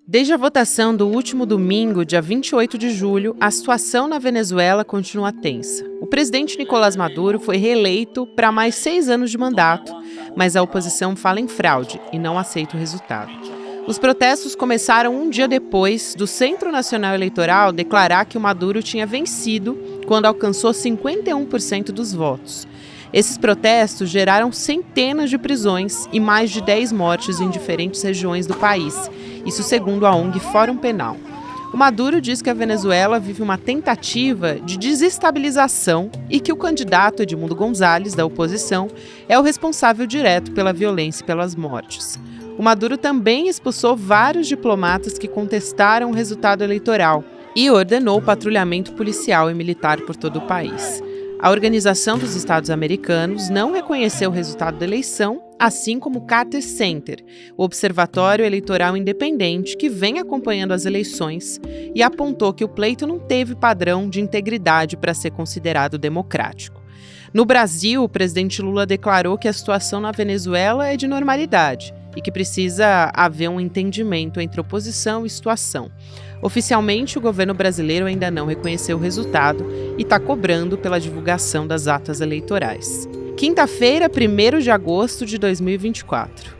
Desde a votação do último domingo, dia 28 de julho, a situação na Venezuela continua tensa. O presidente Nicolás Maduro foi reeleito para mais 6 anos de mandato, mas a oposição fala em fraude e não aceita o resultado. Os protestos começaram um dia depois do Centro Nacional Eleitoral declarar que o Maduro tinha vencido quando alcançou 51% dos votos. Esses protestos geraram centenas de prisões e mais de 10 mortes em diferentes regiões do país, isso segundo a ONG Fórum Penal. O Maduro diz que a Venezuela vive uma tentativa de desestabilização e que o candidato Edmundo González, da oposição, é o responsável direto pela violência e pelas mortes. O Maduro também expulsou vários diplomatas que contestaram o resultado eleitoral e ordenou o patrulhamento policial e militar por todo o país. A Organização dos Estados Americanos não reconheceu o resultado da eleição, assim como o Carter Center, o observatório eleitoral independente que vem acompanhando as eleições, e apontou que o pleito não teve padrão de integridade para ser considerado democrático. No Brasil, o presidente Lula declarou que a situação na Venezuela é de normalidade e que precisa haver um entendimento entre oposição e situação. Oficialmente, o governo brasileiro ainda não reconheceu o resultado e está cobrando pela divulgação das atas eleitorais. Quinta-feira, 1º de agosto de 2024.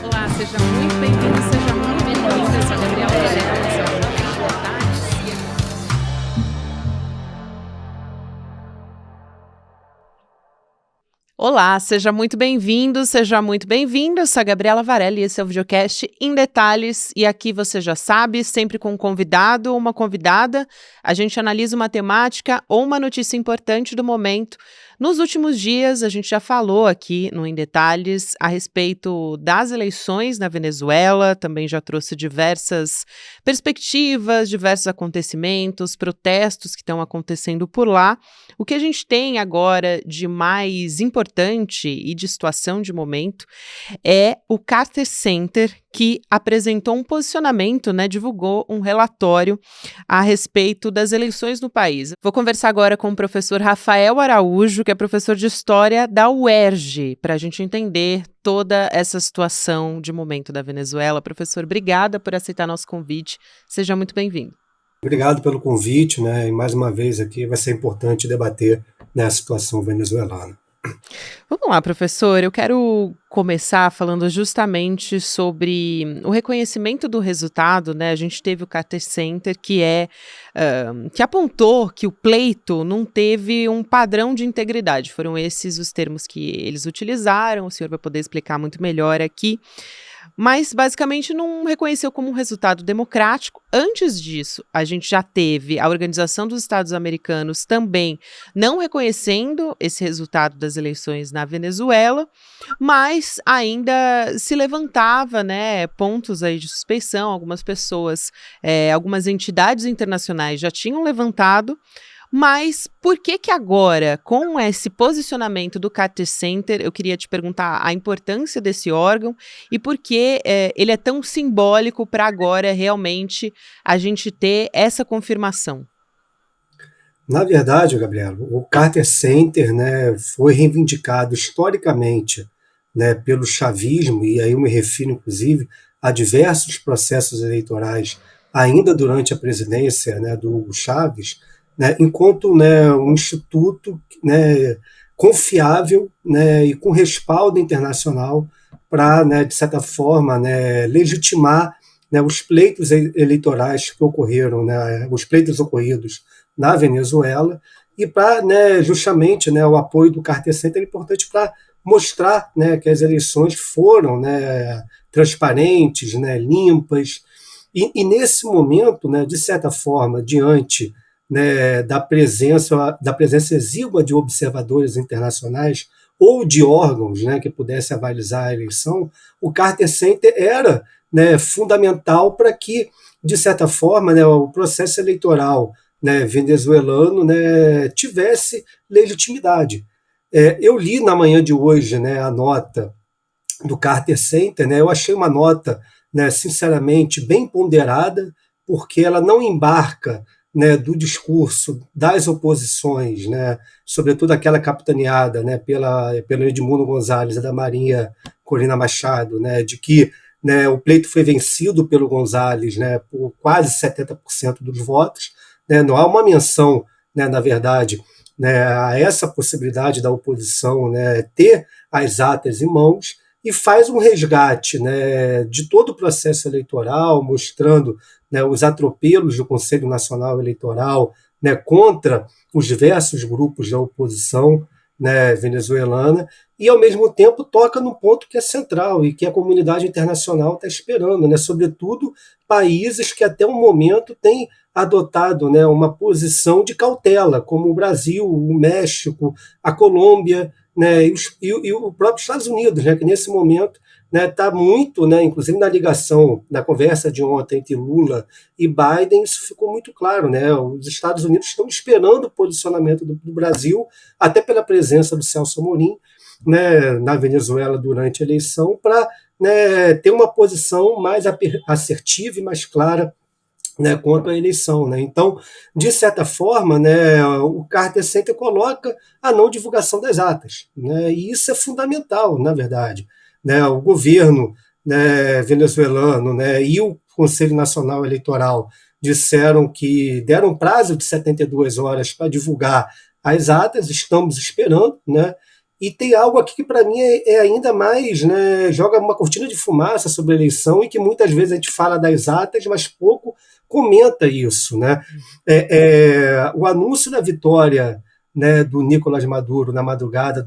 Olá, seja muito bem-vindo, seja muito bem-vinda. Eu sou a Gabriela Varela, Olá, seja muito bem-vindo, seja muito bem-vinda. Eu sou a Gabriela Varela e esse é o videocast Em Detalhes. E aqui você já sabe, sempre com um convidado ou uma convidada, a gente analisa uma temática ou uma notícia importante do momento. Nos últimos dias, a gente já falou aqui no Em Detalhes a respeito das eleições na Venezuela, também já trouxe diversas perspectivas, diversos acontecimentos, protestos que estão acontecendo por lá. O que a gente tem agora de mais importante e de situação de momento é o Carter Center, que apresentou um posicionamento, divulgou um relatório a respeito das eleições no país. Vou conversar agora com o professor Rafael Araújo, que é professor de História da UERJ, para a gente entender toda essa situação de momento da Venezuela. Professor, obrigada por aceitar nosso convite. Seja muito bem-vindo. Obrigado pelo convite, e mais uma vez aqui vai ser importante debater a situação venezuelana. Vamos lá, professor. Eu quero começar falando justamente sobre o reconhecimento do resultado, A gente teve o Carter Center, que apontou que o pleito não teve um padrão de integridade. Foram esses os termos que eles utilizaram. O senhor vai poder explicar muito melhor aqui. Mas, basicamente, não reconheceu como um resultado democrático. Antes disso, a gente já teve a Organização dos Estados Americanos também não reconhecendo esse resultado das eleições na Venezuela, mas ainda se levantava, pontos aí de suspeição. Algumas pessoas, algumas entidades internacionais já tinham levantado. Mas por que agora, com esse posicionamento do Carter Center, eu queria te perguntar a importância desse órgão e por que ele é tão simbólico para agora realmente a gente ter essa confirmação? Na verdade, Gabriela, o Carter Center foi reivindicado historicamente pelo chavismo, e aí eu me refiro inclusive a diversos processos eleitorais ainda durante a presidência do Hugo Chávez, enquanto um instituto confiável e com respaldo internacional para, de certa forma, legitimar os pleitos eleitorais que ocorreram, os pleitos ocorridos na Venezuela, e para justamente o apoio do Carter Center é importante para mostrar que as eleições foram transparentes, limpas, e nesse momento, de certa forma, diante da presença exígua de observadores internacionais ou de órgãos que pudessem avalizar a eleição, o Carter Center era fundamental para que, de certa forma, o processo eleitoral venezuelano tivesse legitimidade. Eu li na manhã de hoje a nota do Carter Center, eu achei uma nota, sinceramente, bem ponderada, porque ela não embarca né, do discurso das oposições, né, sobretudo aquela capitaneada, né, pelo Edmundo Gonzalez e da Marinha Corina Machado, né, de que, né, o pleito foi vencido pelo Gonzalez, né, por quase 70% dos votos, né, não há uma menção, né, na verdade, né, a essa possibilidade da oposição, né, ter as atas em mãos, e faz um resgate, né, de todo o processo eleitoral, mostrando, né, os atropelos do Conselho Nacional Eleitoral, né, contra os diversos grupos da oposição, né, venezuelana, e ao mesmo tempo toca no ponto que é central e que a comunidade internacional está esperando, né, sobretudo países que até o momento têm adotado, né, uma posição de cautela, como o Brasil, o México, a Colômbia, né, e o próprio Estados Unidos, né, que nesse momento está, né, muito, né, inclusive na ligação, na conversa de ontem entre Lula e Biden, isso ficou muito claro. Né, os Estados Unidos estão esperando o posicionamento do Brasil, até pela presença do Celso Amorim, né, na Venezuela durante a eleição, para, né, ter uma posição mais assertiva e mais clara, né, quanto à eleição. Né? Então, de certa forma, né, o Carter Center coloca a não divulgação das atas. Né? E isso é fundamental, na verdade. Né? O governo, né, venezuelano, né, e o Conselho Nacional Eleitoral disseram que deram prazo de 72 horas para divulgar as atas, estamos esperando, né? E tem algo aqui que, para mim, é ainda mais, né, joga uma cortina de fumaça sobre a eleição e que muitas vezes a gente fala das atas, mas pouco comenta isso. Né? O anúncio da vitória, né, do Nicolás Maduro na madrugada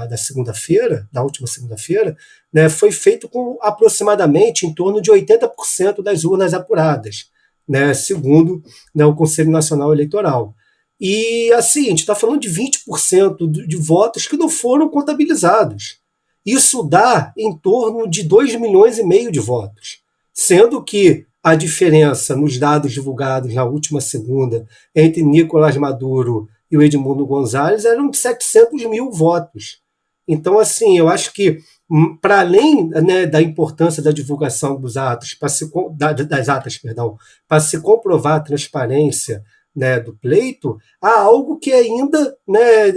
da segunda-feira, da última segunda-feira, né, foi feito com aproximadamente em torno de 80% das urnas apuradas, né, segundo, né, o Conselho Nacional Eleitoral. E assim, a gente está falando de 20% de votos que não foram contabilizados. Isso dá em torno de 2,5 milhões de votos, sendo que a diferença nos dados divulgados na última segunda entre Nicolás Maduro e o Edmundo Gonzalez eram de 700 mil votos. Então, assim, eu acho que, para além, né, da importância da divulgação dos atos, das atas, perdão, para se comprovar a transparência, né, do pleito, há algo que ainda, né,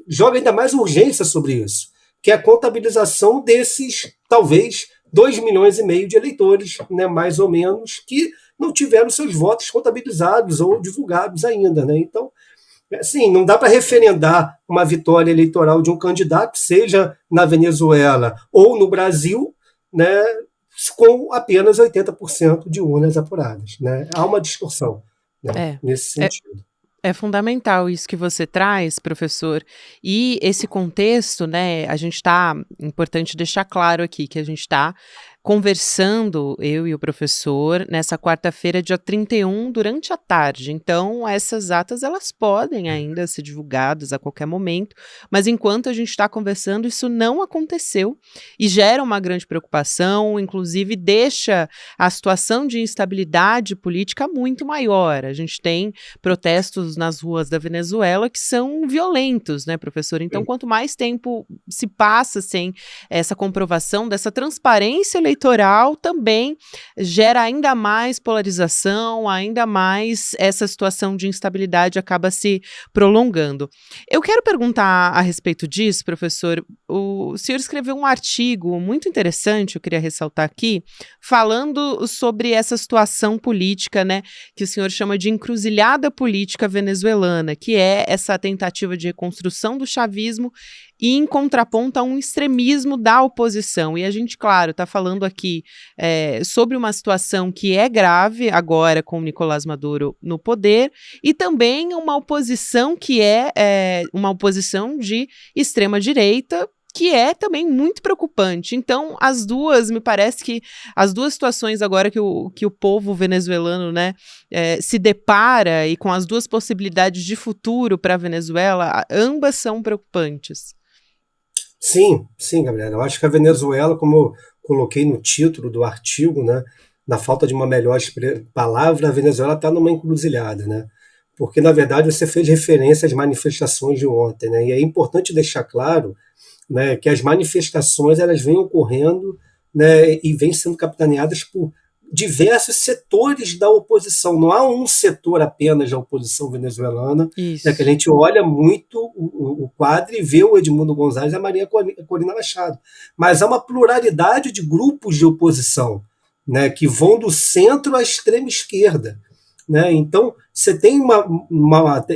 joga ainda mais urgência sobre isso, que é a contabilização desses, talvez, 2,5 milhões de eleitores, né, mais ou menos, que não tiveram seus votos contabilizados ou divulgados ainda. Né? Então, assim, não dá para referendar uma vitória eleitoral de um candidato, seja na Venezuela ou no Brasil, né, com apenas 80% de urnas apuradas. Né? Há uma distorção, né, nesse sentido. É fundamental isso que você traz, professor, e esse contexto, né, importante deixar claro aqui que a gente está conversando, eu e o professor, nessa quarta-feira, dia 31, durante a tarde. Então, essas atas, elas podem ainda ser divulgadas a qualquer momento, mas enquanto a gente está conversando, isso não aconteceu e gera uma grande preocupação, inclusive deixa a situação de instabilidade política muito maior. A gente tem protestos nas ruas da Venezuela que são violentos, né, professor? Então, quanto mais tempo se passa sem essa comprovação dessa transparência eleitoral, também gera ainda mais polarização, ainda mais essa situação de instabilidade acaba se prolongando. Eu quero perguntar a respeito disso, professor. O senhor escreveu um artigo muito interessante, eu queria ressaltar aqui, falando sobre essa situação política, né, que o senhor chama de encruzilhada política venezuelana, que é essa tentativa de reconstrução do chavismo e em contraponto a um extremismo da oposição. E a gente, claro, está falando aqui sobre uma situação que é grave agora com o Nicolás Maduro no poder e também uma oposição que é uma oposição de extrema-direita, que é também muito preocupante. Então, me parece que as duas situações agora que o povo venezuelano, né, se depara e com as duas possibilidades de futuro para a Venezuela, ambas são preocupantes. Sim, sim, Gabriela. Eu acho que a Venezuela, como eu coloquei no título do artigo, né, na falta de uma melhor palavra, a Venezuela está numa encruzilhada, né? Porque, na verdade, você fez referência às manifestações de ontem, né? E é importante deixar claro, né, que as manifestações elas vêm ocorrendo, né, e vêm sendo capitaneadas por diversos setores da oposição. Não há um setor apenas da oposição venezuelana, né, que a gente olha muito o quadro e vê o Edmundo Gonzalez e a Maria Corina Machado. Mas há uma pluralidade de grupos de oposição, né, que vão do centro à extrema esquerda. Né? Então, você tem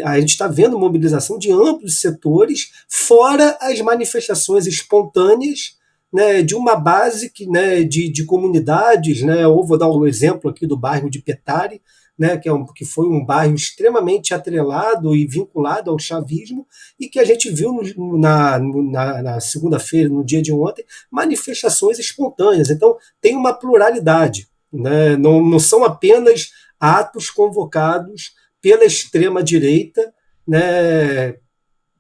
a gente está vendo mobilização de amplos setores, fora as manifestações espontâneas, né, de uma base né, de comunidades. Né? Eu vou dar um exemplo aqui do bairro de Petare, né, que foi um bairro extremamente atrelado e vinculado ao chavismo, e que a gente viu na segunda-feira, no dia de ontem, manifestações espontâneas. Então, tem uma pluralidade. Né? Não são apenas atos convocados pela extrema-direita, né,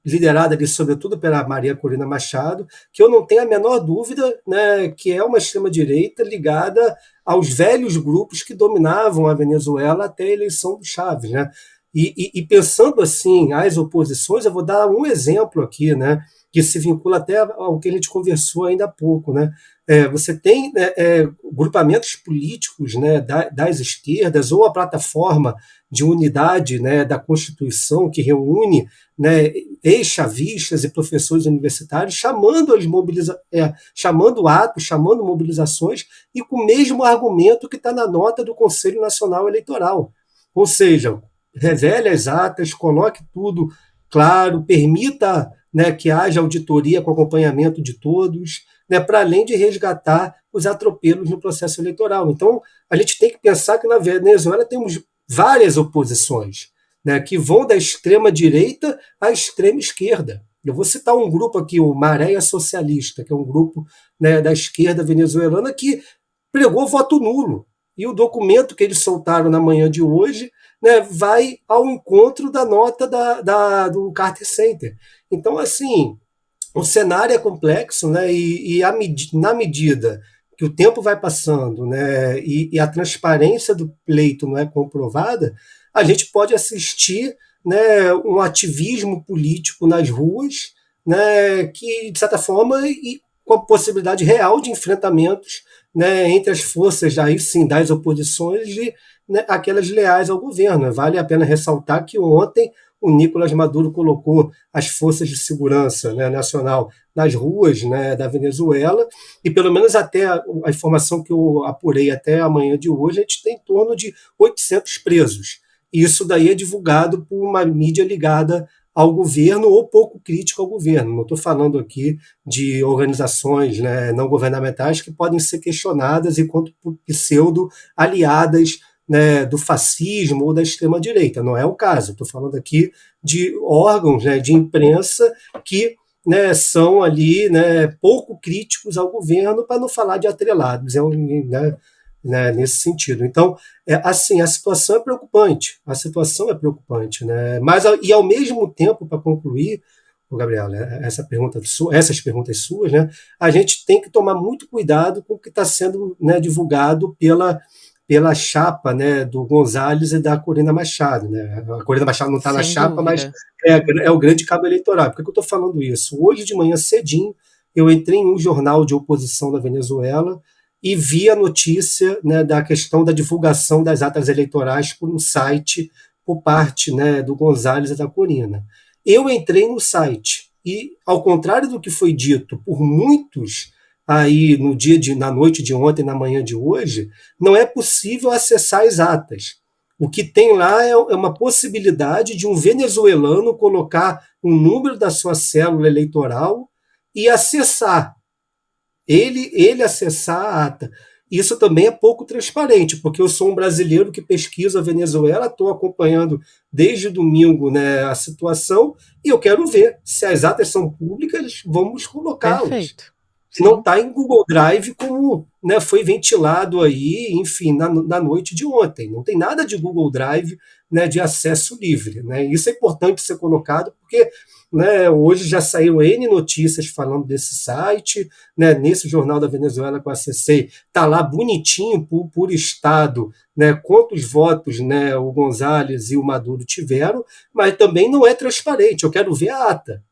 liderada ali, sobretudo pela Maria Corina Machado, que eu não tenho a menor dúvida, né, que é uma extrema-direita ligada aos velhos grupos que dominavam a Venezuela até a eleição do Chávez. Né? E pensando assim, as oposições, eu vou dar um exemplo aqui, né, que se vincula até ao que a gente conversou ainda há pouco. Né? Você tem grupamentos políticos, né, das esquerdas, ou a plataforma de unidade, né, da Constituição, que reúne, né, ex-chavistas e professores universitários, chamando atos, chamando mobilizações, e com o mesmo argumento que está na nota do Conselho Nacional Eleitoral. Ou seja, revele as atas, coloque tudo claro, permita, né, que haja auditoria com acompanhamento de todos, né, para além de resgatar os atropelos no processo eleitoral. Então, a gente tem que pensar que na Venezuela temos várias oposições, né, que vão da extrema-direita à extrema-esquerda. Eu vou citar um grupo aqui, o Maré Socialista, que é um grupo, né, da esquerda venezuelana que pregou voto nulo. E o documento que eles soltaram na manhã de hoje, né, vai ao encontro da nota do Carter Center. Então, assim, o cenário é complexo, né, na medida que o tempo vai passando, né, e a transparência do pleito não é comprovada, a gente pode assistir, né, um ativismo político nas ruas, né, que, de certa forma, e com a possibilidade real de enfrentamentos, né, entre as forças aí sim das oposições e, né, aquelas leais ao governo. Vale a pena ressaltar que ontem o Nicolás Maduro colocou as forças de segurança, né, nacional nas ruas, né, da Venezuela, e pelo menos até a informação que eu apurei até amanhã de hoje, a gente tem em torno de 800 presos. E isso daí é divulgado por uma mídia ligada ao governo ou pouco crítico ao governo. Não estou falando aqui de organizações, né, não governamentais que podem ser questionadas enquanto pseudo-aliadas, né, do fascismo ou da extrema-direita. Não é o caso. Estou falando aqui de órgãos, né, de imprensa que, né, são ali, né, pouco críticos ao governo, para não falar de atrelados, né, nesse sentido. Então, assim, a situação é preocupante. A situação é preocupante. Né? Mas, e ao mesmo tempo, para concluir, Gabriel, essas perguntas suas, né, a gente tem que tomar muito cuidado com o que está sendo, né, divulgado pela chapa, né, do Gonzalez e da Corina Machado. Né? A Corina Machado não está na chapa, mas é o grande cabo eleitoral. Por que eu estou falando isso? Hoje de manhã cedinho, eu entrei em um jornal de oposição da Venezuela e vi a notícia, né, da questão da divulgação das atas eleitorais por um site por parte, né, do Gonzalez e da Corina. Eu entrei no site e, ao contrário do que foi dito por muitos aí na noite de ontem, na manhã de hoje, não é possível acessar as atas. O que tem lá é uma possibilidade de um venezuelano colocar um número da sua célula eleitoral e acessar. Ele acessar a ata. Isso também é pouco transparente, porque eu sou um brasileiro que pesquisa a Venezuela, estou acompanhando desde domingo, né, a situação, e eu quero ver se as atas são públicas, vamos colocá-las. Perfeito. Não está em Google Drive como, né, foi ventilado aí, enfim, na noite de ontem. Não tem nada de Google Drive, né, de acesso livre. Né? Isso é importante ser colocado, porque, né, hoje já saíram N notícias falando desse site, né, nesse jornal da Venezuela que eu acessei, está lá bonitinho por estado, né, quantos votos, né, o Gonzalez e o Maduro tiveram, mas também não é transparente. Eu quero ver a ata.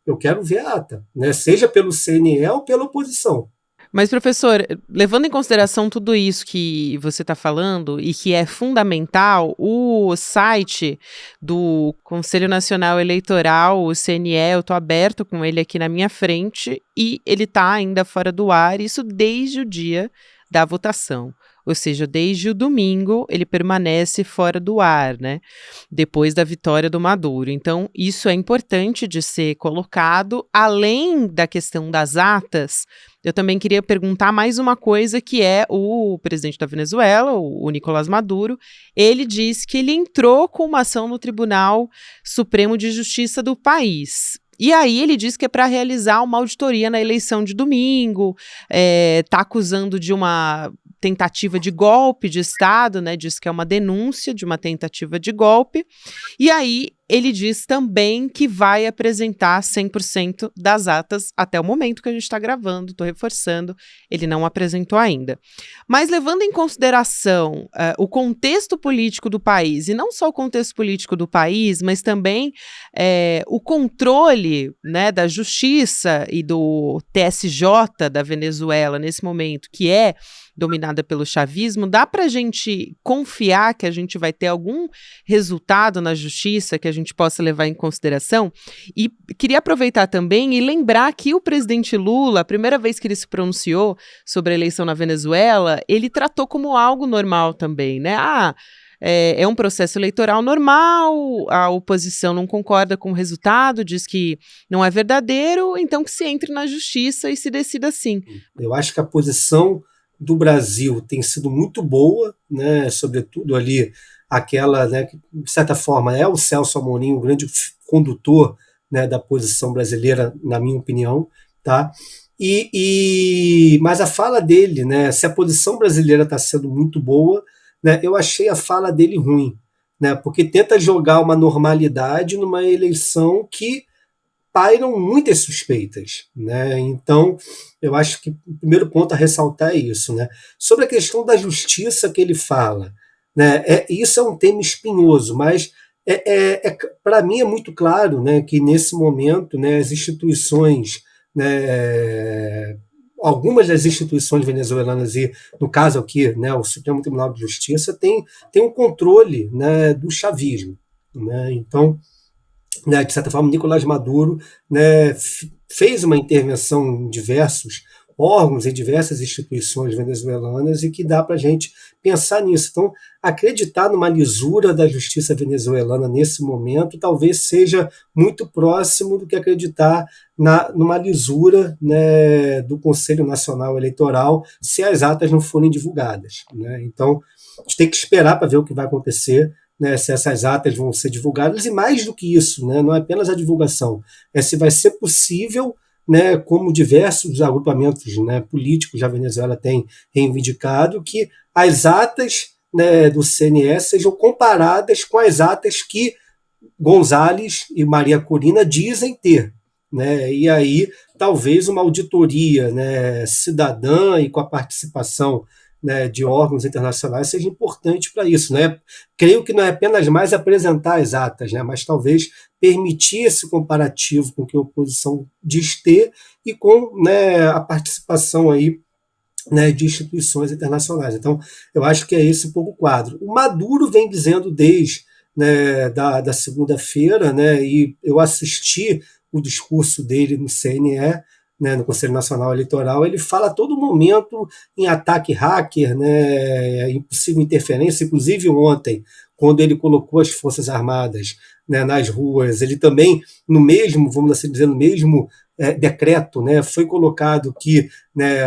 Eu quero ver a ata, né? Seja pelo CNE ou pela oposição. Mas, professor, levando em consideração tudo isso que você está falando e que é fundamental, o site do Conselho Nacional Eleitoral, o CNE, eu estou aberto com ele aqui na minha frente e ele está ainda fora do ar, isso desde o dia da votação. Ou seja, desde o domingo ele permanece fora do ar, né? Depois da vitória do Maduro. Então, isso é importante de ser colocado. Além da questão das atas, eu também queria perguntar mais uma coisa, que é o presidente da Venezuela, o Nicolás Maduro. Ele diz que ele entrou com uma ação no Tribunal Supremo de Justiça do país. E aí ele diz que é para realizar uma auditoria na eleição de domingo, está acusando de uma tentativa de golpe de Estado, né? Diz que é uma denúncia de uma tentativa de golpe. E aí ele diz também que vai apresentar 100% das atas até o momento que a gente está gravando, estou reforçando, ele não apresentou ainda. Mas levando em consideração o contexto político do país, e não só o contexto político do país, mas também o controle, né, da justiça e do TSJ da Venezuela nesse momento, que é dominada pelo chavismo, dá para a gente confiar que a gente vai ter algum resultado na justiça que a gente possa levar em consideração? E queria aproveitar também e lembrar que o presidente Lula, a primeira vez que ele se pronunciou sobre a eleição na Venezuela, ele tratou como algo normal também, né? É um processo eleitoral normal, a oposição não concorda com o resultado, diz que não é verdadeiro, então que se entre na justiça e se decida assim. Eu acho que a posição do Brasil tem sido muito boa, né, sobretudo ali aquela, né, que de certa forma é o Celso Amorim, o grande condutor, né, da posição brasileira, na minha opinião, tá? Mas a fala dele, né, se a posição brasileira está sendo muito boa, né, eu achei a fala dele ruim, né, porque tenta jogar uma normalidade numa eleição que pairam muitas suspeitas, né? Então, eu acho que o primeiro ponto a ressaltar é isso, né? Sobre a questão da justiça que ele fala, né? Isso é um tema espinhoso, mas para mim é muito claro, né, que nesse momento, né, as instituições, né, algumas das instituições venezuelanas, e no caso aqui, né, o Supremo Tribunal de Justiça, tem um controle, né, do chavismo, né? Então, né, de certa forma, Nicolás Maduro, né, fez uma intervenção em diversos órgãos e diversas instituições venezuelanas e que dá para a gente pensar nisso. Então, acreditar numa lisura da justiça venezuelana nesse momento talvez seja muito próximo do que acreditar numa lisura, né, do Conselho Nacional Eleitoral se as atas não forem divulgadas, né? Então, a gente tem que esperar para ver o que vai acontecer, né, se essas atas vão ser divulgadas, e mais do que isso, né, não é apenas a divulgação, é se vai ser possível, né, como diversos agrupamentos, né, políticos da Venezuela têm reivindicado, que as atas, né, do CNE sejam comparadas com as atas que González e Maria Corina dizem ter, né, e aí talvez uma auditoria, né, cidadã e com a participação, né, de órgãos internacionais seja importante para isso, né? Creio que não é apenas mais apresentar as atas, né, mas talvez permitir esse comparativo com o que a oposição diz ter e com, né, a participação aí, né, de instituições internacionais. Então, eu acho que é esse um pouco o quadro. O Maduro vem dizendo desde, né, da segunda-feira, né, e eu assisti o discurso dele no CNE, né, no Conselho Nacional Eleitoral, ele fala a todo momento em ataque hacker, né, em possível interferência, inclusive ontem, quando ele colocou as Forças Armadas, né, nas ruas, ele também, no mesmo, vamos assim dizer, no mesmo decreto, né, foi colocado que, né,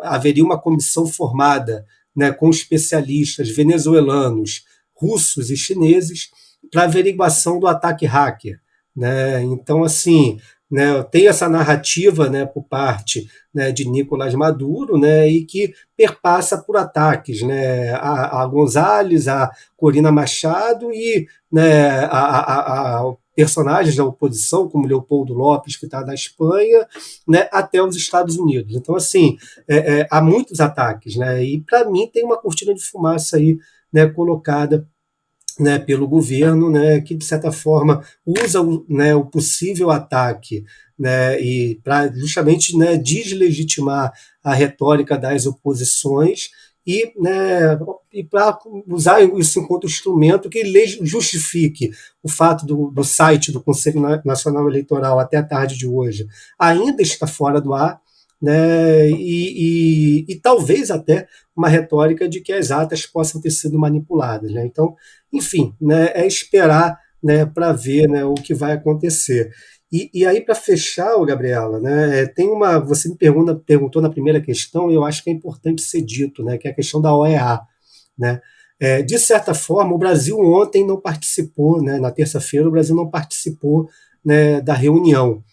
haveria uma comissão formada, né, com especialistas venezuelanos, russos e chineses para averiguação do ataque hacker, né? Então, assim, né, tem essa narrativa, né, por parte, né, de Nicolás Maduro, né, e que perpassa por ataques, né, a González, a Corina Machado e, né, a personagens da oposição, como Leopoldo Lopes, que está na Espanha, né, até os Estados Unidos. Então, assim, há muitos ataques, né, e para mim tem uma cortina de fumaça aí, né, colocada né, pelo governo, né, que de certa forma usa né, o possível ataque, né, e para justamente, né, deslegitimar a retórica das oposições né, e para usar isso enquanto instrumento que justifique o fato do site do Conselho Nacional Eleitoral até a tarde de hoje ainda está fora do ar, né, e talvez até uma retórica de que as atas possam ter sido manipuladas, né? Então, enfim, né, é esperar, né, para ver, né, o que vai acontecer. E aí, para fechar, Gabriela, né, tem uma. Você perguntou na primeira questão, e eu acho que é importante ser dito, né, que é a questão da OEA. Né? De certa forma, o Brasil ontem não participou, né, na terça-feira, o Brasil não participou, né, da reunião.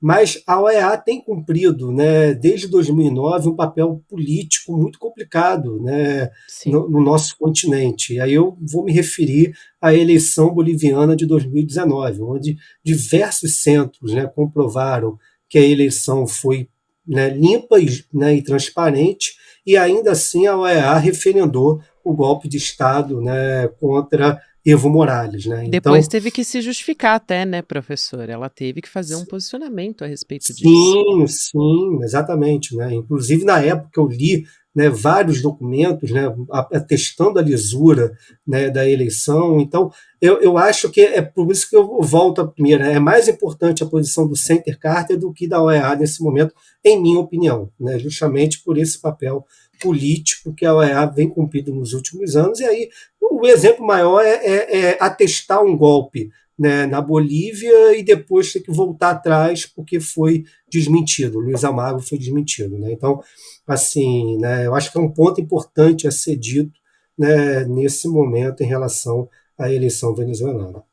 Mas a OEA tem cumprido, né, desde 2009, um papel político muito complicado, né, Sim. no nosso continente. E aí eu vou me referir à eleição boliviana de 2019, onde diversos centros, né, comprovaram que a eleição foi, né, limpa né, e transparente, e ainda assim a OEA referendou o golpe de Estado, né, contra Evo Morales. Né? Depois Então, teve que se justificar até, né, professor? Ela teve que fazer um posicionamento a respeito disso. sim, sim, exatamente, né? Inclusive na época eu li, né, vários documentos, né, atestando a lisura, né, da eleição. Então eu acho que é por isso que eu volto à primeira. É mais importante a posição do Center Carter do que da OEA nesse momento, em minha opinião, né? Justamente por esse papel político que a OEA vem cumprindo nos últimos anos. E aí o exemplo maior é atestar um golpe, né, na Bolívia e depois ter que voltar atrás porque foi desmentido. Luiz Almagro foi desmentido. Né? Então, assim, né, eu acho que é um ponto importante a ser dito, né, nesse momento em relação à eleição venezuelana.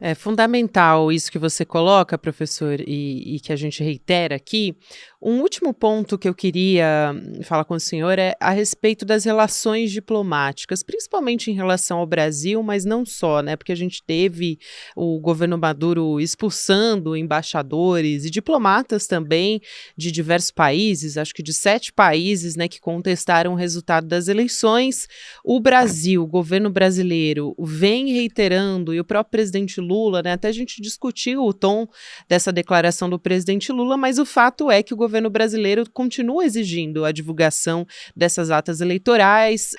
É fundamental isso que você coloca, professor, e que a gente reitera aqui. Um último ponto que eu queria falar com o senhor é a respeito das relações diplomáticas, principalmente em relação ao Brasil, mas não só, né? Porque a gente teve o governo Maduro expulsando embaixadores e diplomatas também de diversos países, acho que de 7 países, né, que contestaram o resultado das eleições. O Brasil, o governo brasileiro, vem reiterando, e o próprio presidente Lula, né, até a gente discutiu o tom dessa declaração do presidente Lula, mas o fato é que o governo brasileiro continua exigindo a divulgação dessas atas eleitorais.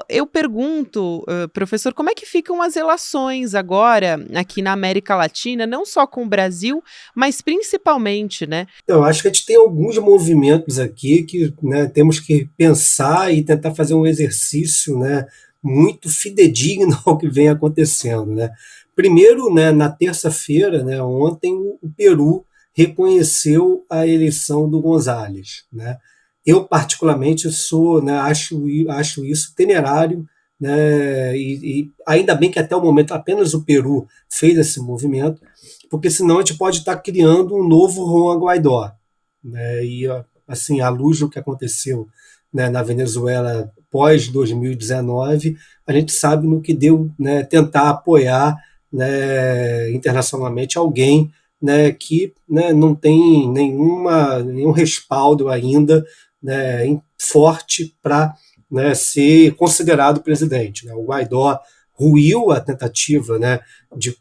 Eu pergunto, professor, como é que ficam as relações agora aqui na América Latina, não só com o Brasil, mas principalmente, né? Eu acho que a gente tem alguns movimentos aqui que, né, temos que pensar e tentar fazer um exercício, né, muito fidedigno ao que vem acontecendo. Né? Primeiro, né, na terça-feira, né, ontem, o Peru reconheceu a eleição do González. Né? Eu, particularmente, né, acho isso temerário, né, e ainda bem que até o momento apenas o Peru fez esse movimento, porque senão a gente pode estar criando um novo Juan Guaidó. Né? E, assim, à luz do que aconteceu, né, na Venezuela pós-2019, a gente sabe no que deu, né, tentar apoiar, né, internacionalmente alguém, né, que, né, não tem nenhum respaldo ainda, né, forte para, né, ser considerado presidente. Né? O Guaidó ruiu a tentativa, né, de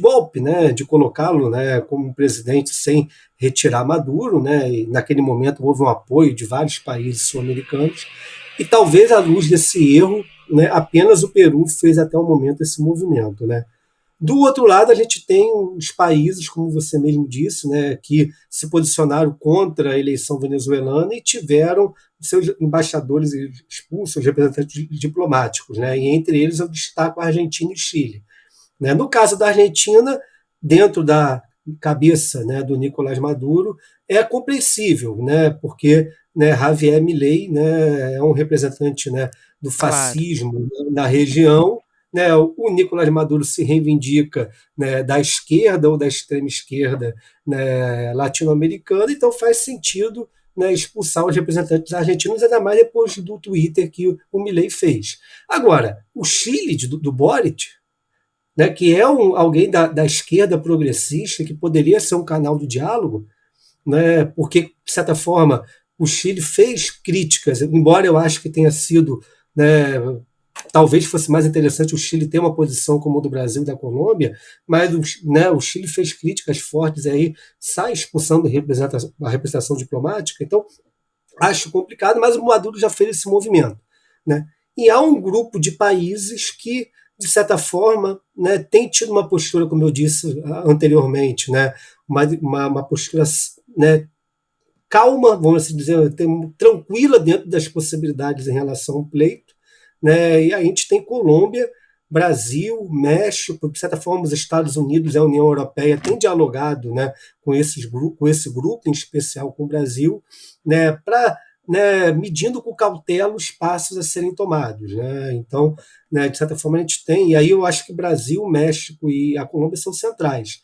golpe, né, de colocá-lo, né, como presidente sem retirar Maduro, né, e naquele momento houve um apoio de vários países sul-americanos, e talvez à luz desse erro, né, apenas o Peru fez até o momento esse movimento. Né. Do outro lado, a gente tem os países, como você mesmo disse, né, que se posicionaram contra a eleição venezuelana e tiveram seus embaixadores expulsos, seus representantes diplomáticos. Né, e entre eles eu destaco a Argentina e o Chile. Né. No caso da Argentina, dentro da cabeça, né, do Nicolás Maduro, é compreensível, né, porque, né, Javier Milei, né, é um representante, né, do Claro. fascismo na região. Né, o Nicolás Maduro se reivindica, né, da esquerda ou da extrema esquerda, né, latino-americana, então faz sentido, né, expulsar os representantes argentinos, ainda mais depois do Twitter que o Milei fez. Agora, o Chile do Boric, né, que é alguém da esquerda progressista, que poderia ser um canal do diálogo, né, porque, de certa forma, o Chile fez críticas, embora eu acho que tenha sido, né, Talvez fosse mais interessante o Chile ter uma posição como a do Brasil e da Colômbia, mas o Chile fez críticas fortes e aí sai expulsando a representação diplomática. Então, acho complicado, mas o Maduro já fez esse movimento, né? E há um grupo de países que, de certa forma, né, tem tido uma postura, como eu disse anteriormente, né, uma postura, né, calma, vamos assim dizer, tranquila dentro das possibilidades em relação ao pleito, né? E a gente tem Colômbia, Brasil, México, de certa forma os Estados Unidos e a União Europeia têm dialogado, né, com esse grupo, em especial com o Brasil, né, para, né, medindo com cautela os passos a serem tomados, né? Então, né, de certa forma a gente tem, e aí eu acho que Brasil, México e a Colômbia são centrais.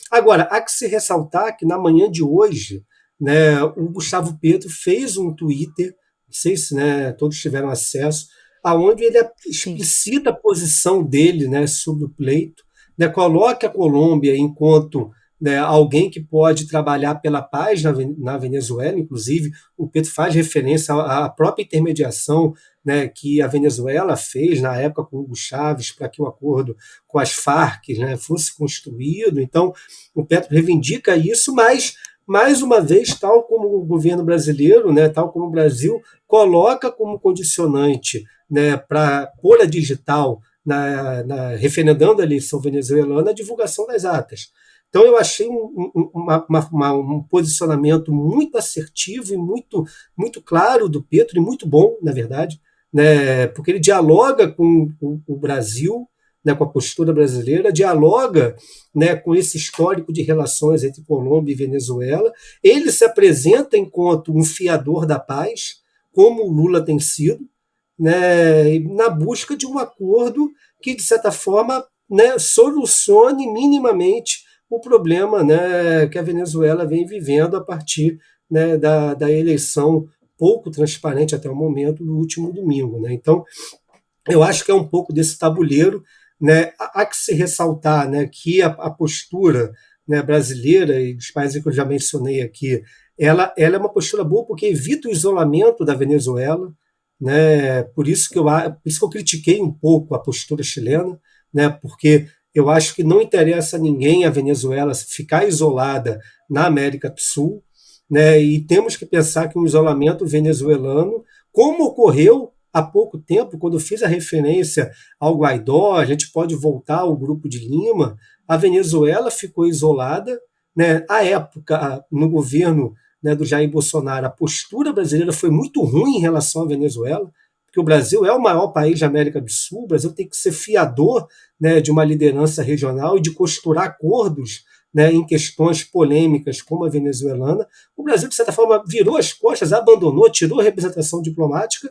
Agora, há que se ressaltar que na manhã de hoje, né, o Gustavo Petro fez um Twitter, não sei se, né, todos tiveram acesso, aonde ele explicita a posição dele, né, sobre o pleito, né, coloca a Colômbia enquanto, né, alguém que pode trabalhar pela paz na Venezuela. Inclusive o Petro faz referência à própria intermediação, né, que a Venezuela fez na época com Hugo Chávez para que o acordo com as Farc, né, fosse construído. Então o Petro reivindica isso, mas mais uma vez, tal como o governo brasileiro, né, tal como o Brasil, coloca como condicionante, né, para pôr a digital referendando a eleição venezuelana a divulgação das atas. Então eu achei um posicionamento muito assertivo e muito claro do Petro, e muito bom, na verdade, né, porque ele dialoga com o Brasil, né, com a postura brasileira, dialoga, né, com esse histórico de relações entre Colômbia e Venezuela. Ele se apresenta enquanto um fiador da paz, como o Lula tem sido, né, na busca de um acordo que, de certa forma, né, solucione minimamente o problema, né, que a Venezuela vem vivendo a partir, né, da eleição pouco transparente até o momento do último domingo, né? Então, eu acho que é um pouco desse tabuleiro, né? Há que se ressaltar, né, que a postura, né, brasileira e dos países que eu já mencionei aqui, ela é uma postura boa porque evita o isolamento da Venezuela, né? Por isso que eu critiquei um pouco a postura chilena, né? Porque eu acho que não interessa a ninguém a Venezuela ficar isolada na América do Sul, né? E temos que pensar que um isolamento venezuelano, como ocorreu há pouco tempo, quando eu fiz a referência ao Guaidó, a gente pode voltar ao Grupo de Lima, a Venezuela ficou isolada, né? À época, no governo, né, do Jair Bolsonaro, a postura brasileira foi muito ruim em relação à Venezuela, porque o Brasil é o maior país da América do Sul, o Brasil tem que ser fiador, né, de uma liderança regional e de costurar acordos, né, em questões polêmicas como a venezuelana. O Brasil, de certa forma, virou as costas, abandonou, tirou a representação diplomática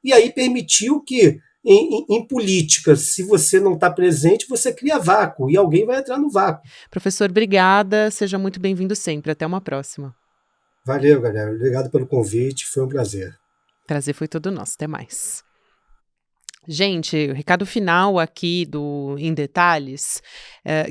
e aí permitiu que, em política, se você não está presente, você cria vácuo e alguém vai entrar no vácuo. Professor, obrigada. Seja muito bem-vindo sempre. Até uma próxima. Valeu, galera. Obrigado pelo convite. Foi um prazer. Prazer foi todo nosso. Até mais. Gente, o recado final aqui do Em Detalhes,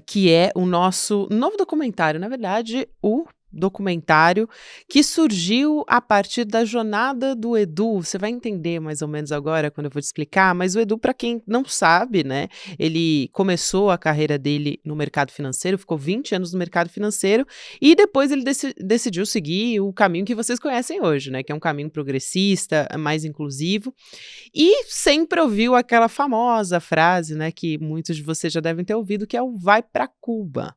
que é o nosso novo documentário, na verdade, o documentário que surgiu a partir da jornada do Edu. Você vai entender mais ou menos agora quando eu vou te explicar, mas o Edu, para quem não sabe, né, ele começou a carreira dele no mercado financeiro, ficou 20 anos no mercado financeiro e depois ele decidiu seguir o caminho que vocês conhecem hoje, né, que é um caminho progressista, mais inclusivo, e sempre ouviu aquela famosa frase, né, que muitos de vocês já devem ter ouvido, que é o vai para Cuba.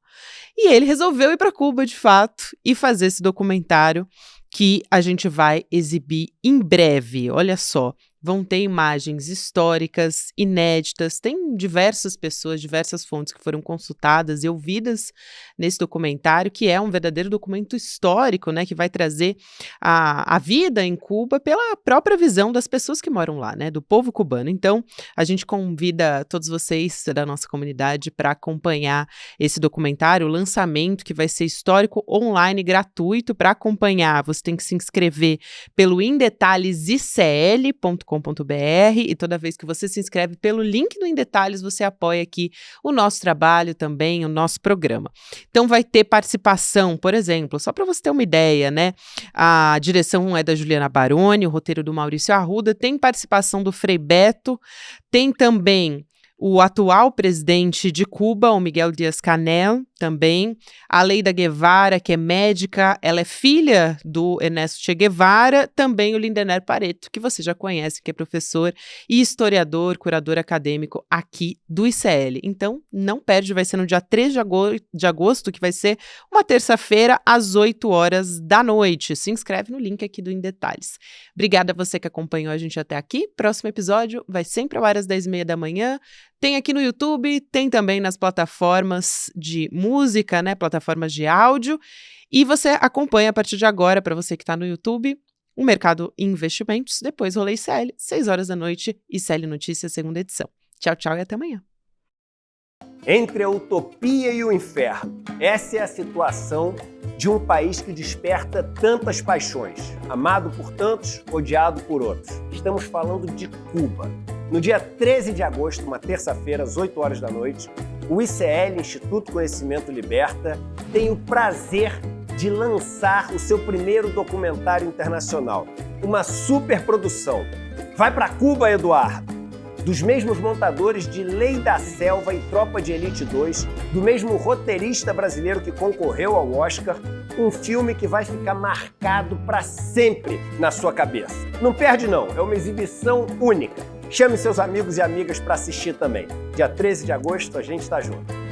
E ele resolveu ir para Cuba, de fato, e fazer esse documentário que a gente vai exibir em breve. Olha só, vão ter imagens históricas, inéditas, tem diversas pessoas, diversas fontes que foram consultadas e ouvidas nesse documentário, que é um verdadeiro documento histórico, né, que vai trazer a vida em Cuba pela própria visão das pessoas que moram lá, né, do povo cubano. Então, a gente convida todos vocês da nossa comunidade para acompanhar esse documentário, o lançamento que vai ser histórico, online, gratuito. Para acompanhar, você tem que se inscrever pelo indetalhesicl.com.br e toda vez que você se inscreve pelo link no Em Detalhes, você apoia aqui o nosso trabalho também, o nosso programa. Então vai ter participação, por exemplo, só para você ter uma ideia, né? A direção é da Juliana Baroni, o roteiro do Maurício Arruda, tem participação do Frei Beto, tem também o atual presidente de Cuba, o Miguel Díaz-Canel, também. A Leida Guevara, que é médica, ela é filha do Ernesto Che Guevara. Também o Lindener Pareto, que você já conhece, que é professor e historiador, curador acadêmico aqui do ICL. Então, não perde, vai ser no dia 3 de agosto, que vai ser uma terça-feira, às 8 horas da noite. Se inscreve no link aqui do Em Detalhes. Obrigada a você que acompanhou a gente até aqui. Próximo episódio vai sempre ao ar às 10h30 da manhã. Tem aqui no YouTube, tem também nas plataformas de música, né? Plataformas de áudio. E você acompanha a partir de agora, para você que está no YouTube, o Mercado e Investimentos. Depois Rolê ICL, 6 horas da noite, ICL Notícias, segunda edição. Tchau, tchau e até amanhã. Entre a utopia e o inferno. Essa é a situação de um país que desperta tantas paixões. Amado por tantos, odiado por outros. Estamos falando de Cuba. No dia 13 de agosto, uma terça-feira, às 8 horas da noite, o ICL, Instituto Conhecimento Liberta, tem o prazer de lançar o seu primeiro documentário internacional. Uma superprodução. Vai para Cuba, Eduardo! Dos mesmos montadores de Lei da Selva e Tropa de Elite 2, do mesmo roteirista brasileiro que concorreu ao Oscar, um filme que vai ficar marcado para sempre na sua cabeça. Não perde não, é uma exibição única. Chame seus amigos e amigas para assistir também. Dia 13 de agosto a gente está junto.